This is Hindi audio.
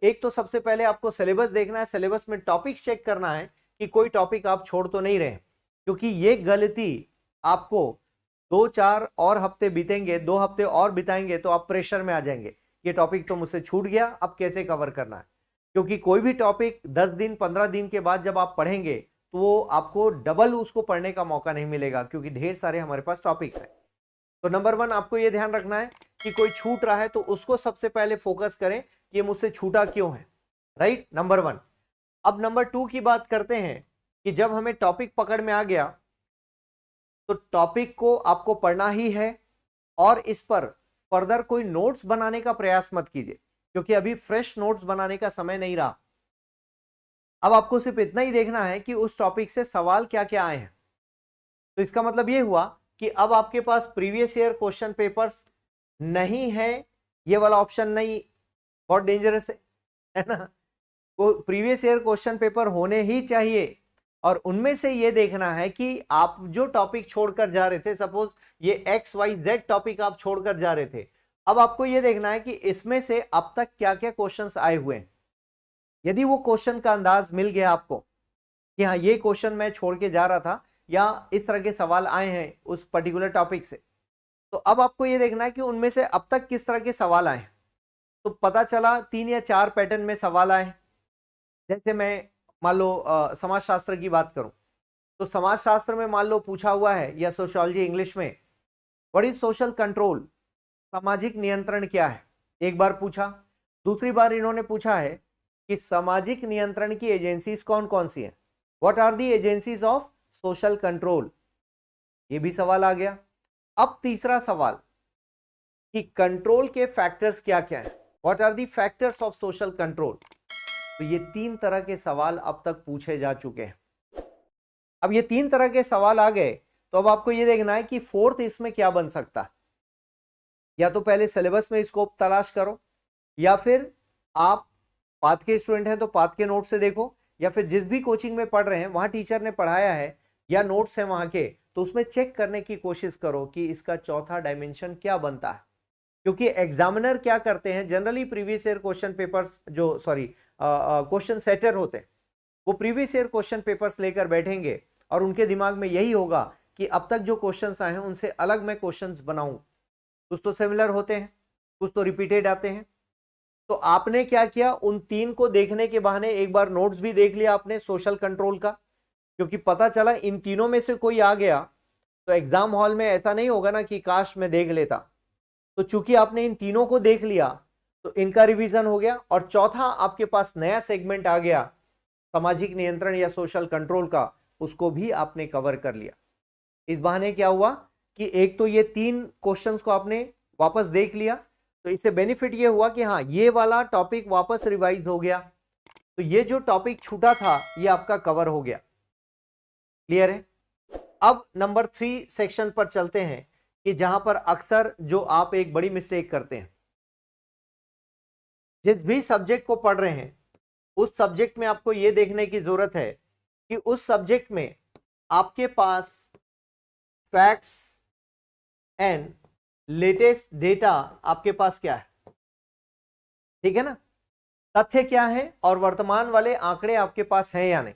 एक तो सबसे पहले आपको सिलेबस देखना है, सिलेबस में टॉपिक चेक करना है कि कोई टॉपिक आप छोड़ तो नहीं रहे, क्योंकि ये गलती आपको 2-4 और हफ्ते बीतेंगे, 2 हफ्ते और बिताएंगे तो आप प्रेशर में आ जाएंगे, ये टॉपिक तो मुझसे छूट गया, अब कैसे कवर करना है। क्योंकि कोई भी टॉपिक 10 दिन 15 दिन के बाद जब आप पढ़ेंगे तो वो आपको डबल उसको पढ़ने का मौका नहीं मिलेगा, क्योंकि ढेर सारे हमारे पास टॉपिक्स हैं। तो नंबर 1 आपको ये ध्यान रखना है कि कोई छूट रहा है तो उसको सबसे पहले फोकस करें कि ये मुझसे छूटा क्यों है, राइट, नंबर 1। अब नंबर 2 की बात करते हैं कि जब हमें टॉपिक पकड़ में आ गया तो टॉपिक को आपको पढ़ना ही है, और इस पर फर्दर कोई नोट्स बनाने का प्रयास मत कीजिए, क्योंकि अभी फ्रेश नोट्स बनाने का समय नहीं रहा। अब आपको सिर्फ इतना ही देखना है कि उस टॉपिक से सवाल क्या क्या आए हैं। तो इसका मतलब यह हुआ कि अब आपके पास प्रीवियस ईयर क्वेश्चन पेपर्स नहीं है, ये वाला ऑप्शन नहीं, बहुत डेंजरस है ना। तो प्रीवियस ईयर क्वेश्चन पेपर होने ही चाहिए, और उनमें से ये देखना है कि आप जो टॉपिक छोड़कर जा रहे थे, सपोज ये XYZ टॉपिक आप छोड़कर जा रहे थे, अब आपको ये देखना है कि इसमें से अब तक क्या क्या क्वेश्चंस आए हुए हैं। यदि वो क्वेश्चन का अंदाज मिल गया आपको कि हाँ ये क्वेश्चन मैं छोड़ के जा रहा था, या इस तरह के सवाल आए हैं उस पर्टिकुलर टॉपिक से, तो अब आपको ये देखना है कि उनमें से अब तक किस तरह के सवाल आए। तो पता चला 3 या 4 पैटर्न में सवाल आए। जैसे मैं मान लो समाजशास्त्र की बात करूं, तो समाजशास्त्र में मान लो पूछा हुआ है, या सोशियोलॉजी इंग्लिश में, व्हाट इज सोशल कंट्रोल, सामाजिक नियंत्रण क्या है, एक बार पूछा। दूसरी बार इन्होंने पूछा है कि सामाजिक नियंत्रण की एजेंसीज कौन कौन सी हैं, what are the agencies of social control, ये भी सवाल आ गया। अब तीसरा सवाल कि कंट्रोल के फैक्टर्स क्या क्या हैं, what are the factors of social control. तो ये 3 तरह के सवाल अब तक पूछे जा चुके हैं। अब ये 3 तरह के सवाल आ गए, तो अब आपको ये देखना है कि फोर्थ इसमें क्या बन सकता है। या तो पहले सिलेबस में स्कोप तलाश करो, या फिर आप पाथ के स्टूडेंट हैं तो पाथ के नोट से देखो, या फिर जिस भी कोचिंग में पढ़ रहे हैं वहां टीचर ने पढ़ाया है या नोट्स हैं वहां के, तो उसमें चेक करने की कोशिश करो कि इसका चौथा डायमेंशन क्या बनता है। क्योंकि एग्जामिनर क्या करते हैं, generally previous year question papers जो क्वेश्चन सेटर होते हैं, वो प्रीवियस ईयर क्वेश्चन पेपर्स लेकर बैठेंगे और उनके दिमाग में यही होगा कि अब तक जो क्वेश्चंस आए हैं उनसे अलग मैं क्वेश्चंस बनाऊं। कुछ तो सिमिलर होते हैं, कुछ तो रिपीटेड आते हैं। तो आपने क्या किया, उन 3 को देखने के बहाने एक बार नोट्स भी देख लिया आपने सोशल कंट्रोल का, क्योंकि पता चला इन तीनों में से कोई आ गया तो एग्जाम हॉल में ऐसा नहीं होगा ना कि काश मैं देख लेता। तो चूंकि आपने इन तीनों को देख लिया तो इनका रिवीजन हो गया, और चौथा आपके पास नया सेगमेंट आ गया सामाजिक नियंत्रण या सोशल कंट्रोल का, उसको भी आपने कवर कर लिया। इस बहाने क्या हुआ कि एक तो ये 3 क्वेश्चंस को आपने वापस देख लिया, तो इससे बेनिफिट ये हुआ कि हाँ ये वाला टॉपिक वापस रिवाइज हो गया, तो ये जो टॉपिक छूटा था ये आपका कवर हो गया। क्लियर है। अब नंबर 3 सेक्शन पर चलते हैं कि जहां पर अक्सर जो आप एक बड़ी मिस्टेक करते हैं, जिस भी सब्जेक्ट को पढ़ रहे हैं उस सब्जेक्ट में आपको यह देखने की जरूरत है कि उस सब्जेक्ट में आपके पास फैक्ट्स एंड लेटेस्ट डेटा आपके पास क्या है, ठीक है ना, तथ्य क्या है और वर्तमान वाले आंकड़े आपके पास हैं या नहीं।